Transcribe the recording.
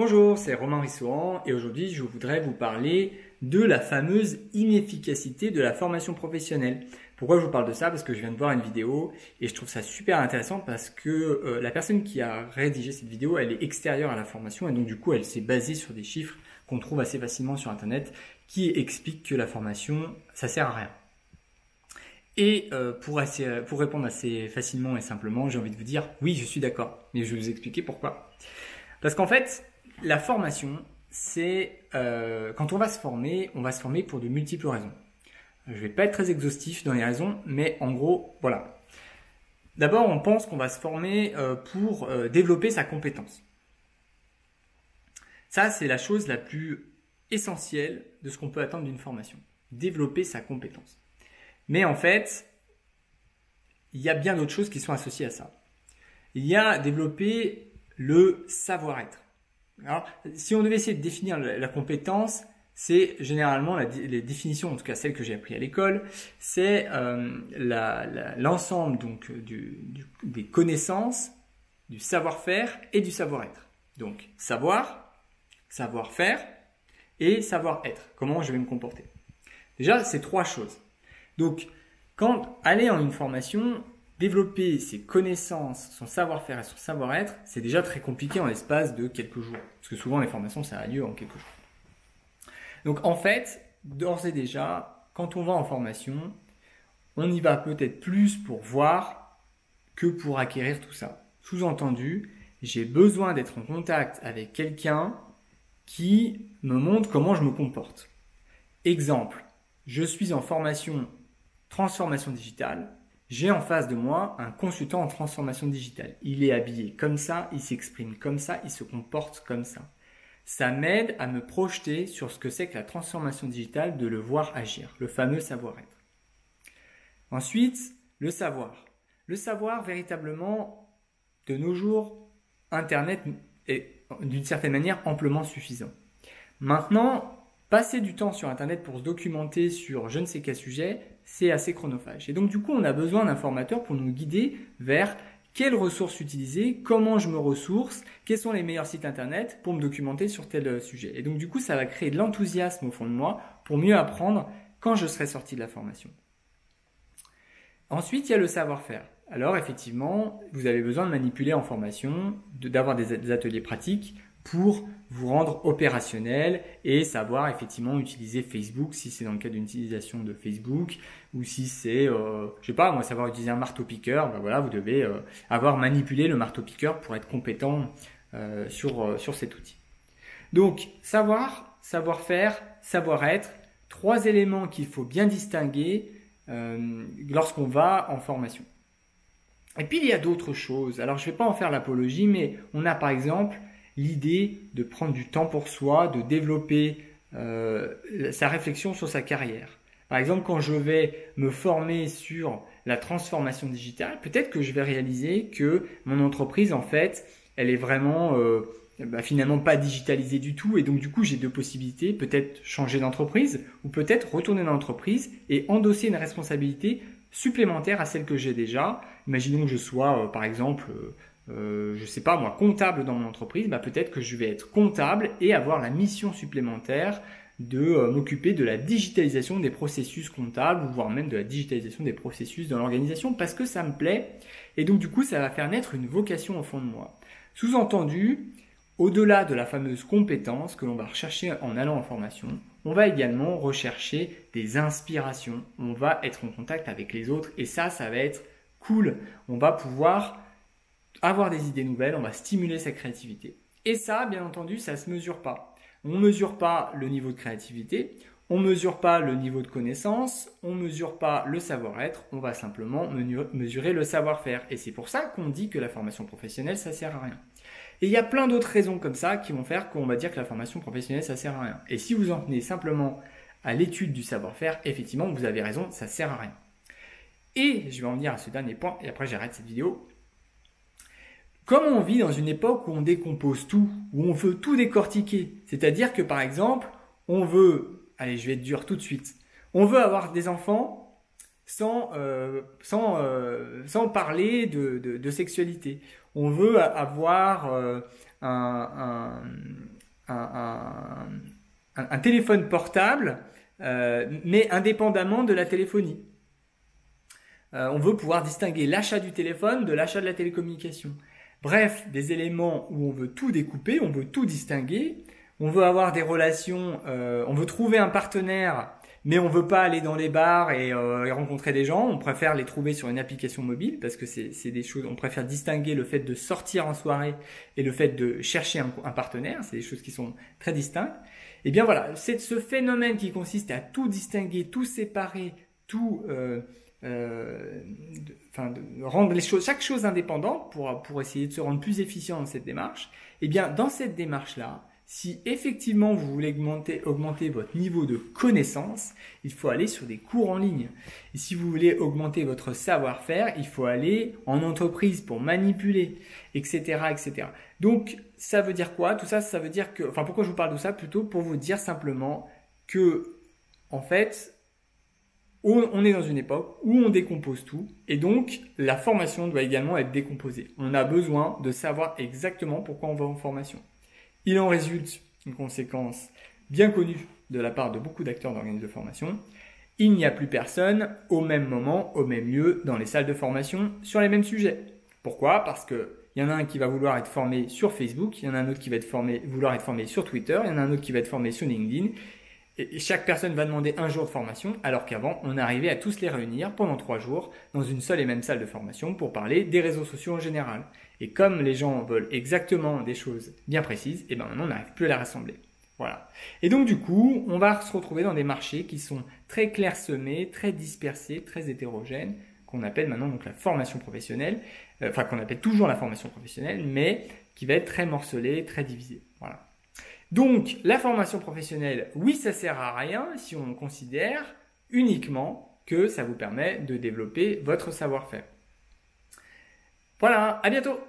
Bonjour, c'est Romain Rissoan et aujourd'hui je voudrais vous parler de la fameuse inefficacité de la formation professionnelle. Pourquoi je vous parle de ça? Parce que je viens de voir une vidéo et je trouve ça super intéressant parce que la personne qui a rédigé cette vidéo, elle est extérieure à la formation et donc du coup elle s'est basée sur des chiffres qu'on trouve assez facilement sur internet qui expliquent que la formation ça sert à rien. Et pour répondre assez facilement et simplement, j'ai envie de vous dire oui, je suis d'accord, mais je vais vous expliquer pourquoi. Parce qu'en fait, la formation, c'est quand on va se former pour de multiples raisons. Je ne vais pas être très exhaustif dans les raisons, mais en gros, voilà. D'abord, on pense qu'on va se former pour développer sa compétence. Ça, c'est la chose la plus essentielle de ce qu'on peut attendre d'une formation. Développer sa compétence. Mais en fait, il y a bien d'autres choses qui sont associées à ça. Il y a développer le savoir-être. Alors, si on devait essayer de définir la compétence, c'est généralement les définitions, en tout cas celles que j'ai appris à l'école, c'est l'ensemble donc des connaissances, du savoir-faire et du savoir-être. Donc savoir, savoir-faire et savoir-être. Comment je vais me comporter. Déjà, c'est trois choses. Donc, quand aller en une formation, développer ses connaissances, son savoir-faire et son savoir-être, c'est déjà très compliqué en l'espace de quelques jours. Parce que souvent, les formations, ça a lieu en quelques jours. Donc, en fait, d'ores et déjà, quand on va en formation, on y va peut-être plus pour voir que pour acquérir tout ça. Sous-entendu, j'ai besoin d'être en contact avec quelqu'un qui me montre comment je me comporte. Exemple, je suis en formation transformation digitale. J'ai en face de moi un consultant en transformation digitale. Il est habillé comme ça, il s'exprime comme ça, il se comporte comme ça. Ça m'aide à me projeter sur ce que c'est que la transformation digitale, de le voir agir, le fameux savoir-être. Ensuite, le savoir. Le savoir, véritablement, de nos jours, Internet est d'une certaine manière amplement suffisant. Maintenant, passer du temps sur Internet pour se documenter sur je ne sais quel sujet, c'est assez chronophage. Et donc du coup, on a besoin d'un formateur pour nous guider vers quelles ressources utiliser, comment je me ressource, quels sont les meilleurs sites Internet pour me documenter sur tel sujet. Et donc du coup, ça va créer de l'enthousiasme au fond de moi pour mieux apprendre quand je serai sorti de la formation. Ensuite, il y a le savoir-faire. Alors effectivement, vous avez besoin de manipuler en formation, d'avoir des ateliers pratiques pour vous rendre opérationnel et savoir effectivement utiliser Facebook si c'est dans le cadre d'une utilisation de Facebook ou si c'est, je sais pas, moi savoir utiliser un marteau-piqueur, ben voilà, vous devez avoir manipulé le marteau-piqueur pour être compétent sur cet outil. Donc savoir, savoir-faire, savoir-être, trois éléments qu'il faut bien distinguer lorsqu'on va en formation. Et puis il y a d'autres choses. Alors je ne vais pas en faire l'apologie, mais on a par exemple l'idée de prendre du temps pour soi, de développer sa réflexion sur sa carrière. Par exemple, quand je vais me former sur la transformation digitale, peut-être que je vais réaliser que mon entreprise, en fait, elle est vraiment finalement pas digitalisée du tout. Et donc, du coup, j'ai deux possibilités. Peut-être changer d'entreprise ou peut-être retourner dans l'entreprise et endosser une responsabilité supplémentaire à celle que j'ai déjà. Imaginons que je sois, par exemple, je sais pas moi, comptable dans mon entreprise, bah peut-être que je vais être comptable et avoir la mission supplémentaire de m'occuper de la digitalisation des processus comptables, ou voire même de la digitalisation des processus dans l'organisation parce que ça me plaît. Et donc du coup, ça va faire naître une vocation au fond de moi. Sous-entendu, au-delà de la fameuse compétence que l'on va rechercher en allant en formation, on va également rechercher des inspirations. On va être en contact avec les autres et ça va être cool. On va pouvoir avoir des idées nouvelles, on va stimuler sa créativité. Et ça, bien entendu, ça ne se mesure pas. On ne mesure pas le niveau de créativité, on ne mesure pas le niveau de connaissance, on ne mesure pas le savoir-être, on va simplement mesurer le savoir-faire. Et c'est pour ça qu'on dit que la formation professionnelle, ça ne sert à rien. Et il y a plein d'autres raisons comme ça qui vont faire qu'on va dire que la formation professionnelle, ça ne sert à rien. Et si vous en tenez simplement à l'étude du savoir-faire, effectivement, vous avez raison, ça ne sert à rien. Et je vais en venir à ce dernier point, et après j'arrête cette vidéo. Comme on vit dans une époque où on décompose tout, où on veut tout décortiquer, c'est-à-dire que par exemple, on veut, allez je vais être dur tout de suite, on veut avoir des enfants sans parler de sexualité. On veut avoir un téléphone portable, mais indépendamment de la téléphonie. On veut pouvoir distinguer l'achat du téléphone de l'achat de la télécommunication. Bref, des éléments où on veut tout découper, on veut tout distinguer, on veut avoir des relations, on veut trouver un partenaire, mais on veut pas aller dans les bars et rencontrer des gens, on préfère les trouver sur une application mobile parce que c'est des choses, on préfère distinguer le fait de sortir en soirée et le fait de chercher un partenaire, c'est des choses qui sont très distinctes. Et bien voilà, c'est ce phénomène qui consiste à tout distinguer, tout séparer, tout de rendre les choses, chaque chose indépendante pour essayer de se rendre plus efficient dans cette démarche. Et bien dans cette démarche-là, si effectivement vous voulez augmenter votre niveau de connaissance, il faut aller sur des cours en ligne. Et si vous voulez augmenter votre savoir-faire, il faut aller en entreprise pour manipuler, etc., etc. Donc, ça veut dire quoi? Tout ça, ça veut dire que, enfin, pourquoi je vous parle de ça? Plutôt pour vous dire simplement que, en fait, on est dans une époque où on décompose tout et donc la formation doit également être décomposée. On a besoin de savoir exactement pourquoi on va en formation. Il en résulte une conséquence bien connue de la part de beaucoup d'acteurs d'organismes de formation. Il n'y a plus personne au même moment, au même lieu, dans les salles de formation sur les mêmes sujets. Pourquoi? Parce que il y en a un qui va vouloir être formé sur Facebook, il y en a un autre qui va vouloir être formé sur Twitter, il y en a un autre qui va être formé sur LinkedIn. Et chaque personne va demander un jour de formation, alors qu'avant, on arrivait à tous les réunir pendant 3 jours dans une seule et même salle de formation pour parler des réseaux sociaux en général. Et comme les gens veulent exactement des choses bien précises, et ben maintenant on n'arrive plus à les rassembler. Voilà. Et donc du coup, on va se retrouver dans des marchés qui sont très clairsemés, très dispersés, très hétérogènes, qu'on appelle maintenant donc la formation professionnelle, enfin qu'on appelle toujours la formation professionnelle, mais qui va être très morcelée, très divisée. Voilà. Donc, la formation professionnelle, oui, ça sert à rien si on considère uniquement que ça vous permet de développer votre savoir-faire. Voilà, à bientôt!